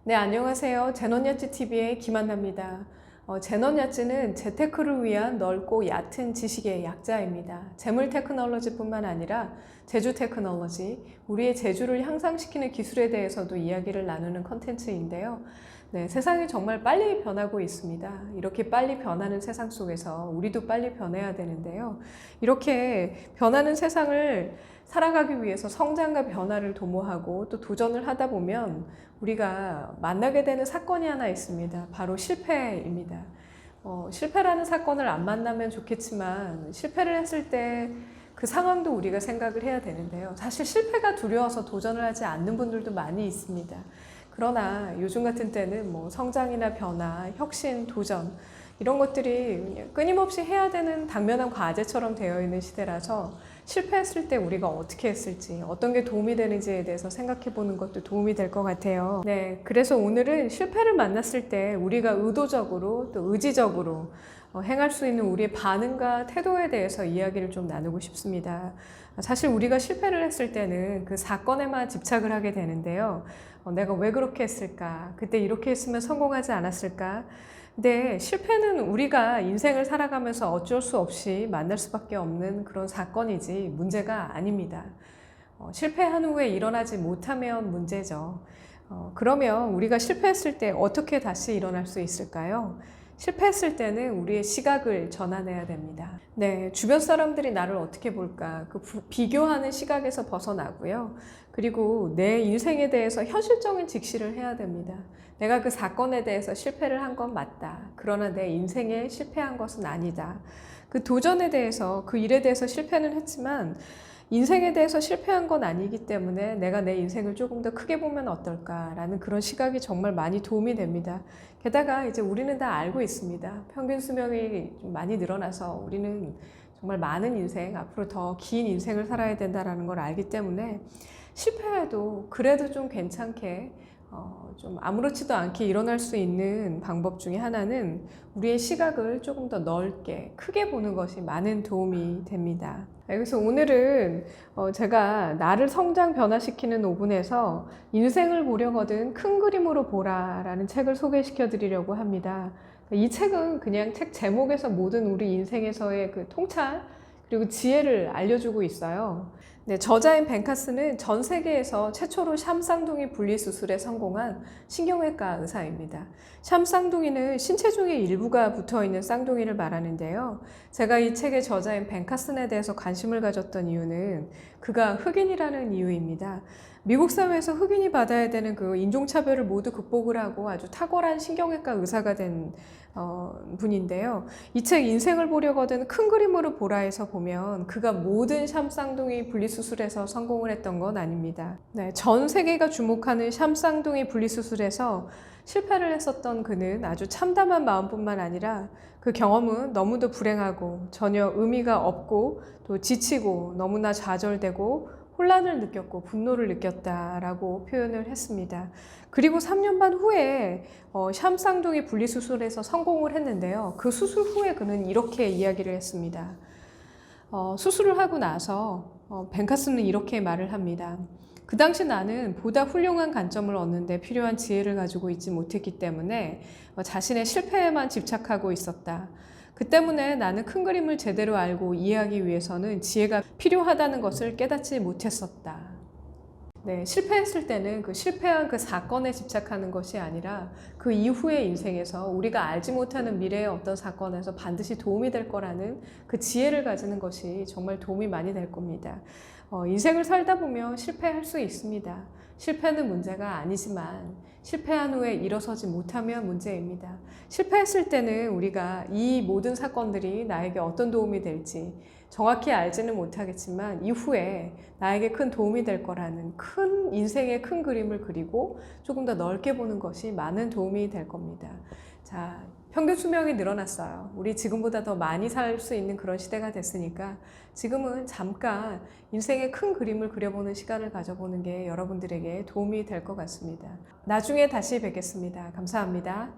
네, 안녕하세요. 제논야찌TV의 김한나입니다. 제논야찌는 재테크를 위한 넓고 얕은 지식의 약자입니다. 재물 테크놀로지뿐만 아니라 제주 테크놀로지, 우리의 제주를 향상시키는 기술에 대해서도 이야기를 나누는 컨텐츠인데요. 네, 세상이 정말 빨리 변하고 있습니다. 이렇게 빨리 변하는 세상 속에서 우리도 빨리 변해야 되는데요. 이렇게 변하는 세상을 살아가기 위해서 성장과 변화를 도모하고 또 도전을 하다 보면 우리가 만나게 되는 사건이 하나 있습니다. 바로 실패입니다. 실패라는 사건을 안 만나면 좋겠지만 실패를 했을 때 그 상황도 우리가 생각을 해야 되는데요. 사실 실패가 두려워서 도전을 하지 않는 분들도 많이 있습니다. 그러나 요즘 같은 때는 뭐 성장이나 변화, 혁신, 도전 이런 것들이 끊임없이 해야 되는 당면한 과제처럼 되어 있는 시대라서 실패했을 때 우리가 어떻게 했을지, 어떤 게 도움이 되는지에 대해서 생각해 보는 것도 도움이 될 것 같아요. 네, 그래서 오늘은 실패를 만났을 때 우리가 의도적으로 또 의지적으로 행할 수 있는 우리의 반응과 태도에 대해서 이야기를 좀 나누고 싶습니다. 사실 우리가 실패를 했을 때는 그 사건에만 집착을 하게 되는데요. 내가 왜 그렇게 했을까? 그때 이렇게 했으면 성공하지 않았을까? 근데 실패는 우리가 인생을 살아가면서 어쩔 수 없이 만날 수밖에 없는 그런 사건이지 문제가 아닙니다. 실패한 후에 일어나지 못하면 문제죠. 그러면 우리가 실패했을 때 어떻게 다시 일어날 수 있을까요? 실패했을 때는 우리의 시각을 전환해야 됩니다. 네, 주변 사람들이 나를 어떻게 볼까? 그 비교하는 시각에서 벗어나고요. 그리고 내 인생에 대해서 현실적인 직시를 해야 됩니다. 내가 그 사건에 대해서 실패를 한 건 맞다. 그러나 내 인생에 실패한 것은 아니다. 그 도전에 대해서, 그 일에 대해서 실패는 했지만 인생에 대해서 실패한 건 아니기 때문에 내가 내 인생을 조금 더 크게 보면 어떨까라는 그런 시각이 정말 많이 도움이 됩니다. 게다가 이제 우리는 다 알고 있습니다. 평균 수명이 좀 많이 늘어나서 우리는 정말 많은 인생, 앞으로 더 긴 인생을 살아야 된다는 걸 알기 때문에 실패해도 그래도 좀 괜찮게 좀 아무렇지도 않게 일어날 수 있는 방법 중에 하나는 우리의 시각을 조금 더 넓게, 크게 보는 것이 많은 도움이 됩니다. 그래서 오늘은 제가 나를 성장 변화시키는 5분에서 인생을 보려거든 큰 그림으로 보라라는 책을 소개시켜 드리려고 합니다. 이 책은 그냥 책 제목에서 모든 우리 인생에서의 그 통찰 그리고 지혜를 알려주고 있어요. 네, 저자인 벤카스는 전 세계에서 최초로 샴쌍둥이 분리수술에 성공한 신경외과 의사입니다. 샴쌍둥이는 신체 중의 일부가 붙어있는 쌍둥이를 말하는데요. 제가 이 책의 저자인 벤카슨에 대해서 관심을 가졌던 이유는 그가 흑인이라는 이유입니다. 미국 사회에서 흑인이 받아야 되는 그 인종차별을 모두 극복을 하고 아주 탁월한 신경외과 의사가 된 분인데요. 이 책 인생을 보려거든 큰 그림으로 보라에서 보면 그가 모든 샴쌍둥이 분리수술에서 성공을 했던 건 아닙니다. 네, 전 세계가 주목하는 샴쌍둥이 분리수술에서 실패를 했었던 그는 아주 참담한 마음뿐만 아니라 그 경험은 너무도 불행하고 전혀 의미가 없고 또 지치고 너무나 좌절되고 혼란을 느꼈고 분노를 느꼈다라고 표현을 했습니다. 그리고 3년 반 후에 샴쌍둥이 분리수술에서 성공을 했는데요. 그 수술 후에 그는 이렇게 이야기를 했습니다. 수술을 하고 나서 벤카스는 이렇게 말을 합니다. 그 당시 나는 보다 훌륭한 관점을 얻는데 필요한 지혜를 가지고 있지 못했기 때문에 자신의 실패에만 집착하고 있었다. 그 때문에 나는 큰 그림을 제대로 알고 이해하기 위해서는 지혜가 필요하다는 것을 깨닫지 못했었다. 네, 실패했을 때는 그 실패한 그 사건에 집착하는 것이 아니라 그 이후의 인생에서 우리가 알지 못하는 미래의 어떤 사건에서 반드시 도움이 될 거라는 그 지혜를 가지는 것이 정말 도움이 많이 될 겁니다. 인생을 살다 보면 실패할 수 있습니다. 실패는 문제가 아니지만 실패한 후에 일어서지 못하면 문제입니다. 실패했을 때는 우리가 이 모든 사건들이 나에게 어떤 도움이 될지 정확히 알지는 못하겠지만 이후에 나에게 큰 도움이 될 거라는 큰 인생의 큰 그림을 그리고 조금 더 넓게 보는 것이 많은 도움이 될 겁니다. 자, 평균 수명이 늘어났어요. 우리 지금보다 더 많이 살 수 있는 그런 시대가 됐으니까 지금은 잠깐 인생의 큰 그림을 그려보는 시간을 가져보는 게 여러분들에게 도움이 될 것 같습니다. 나중에 다시 뵙겠습니다. 감사합니다.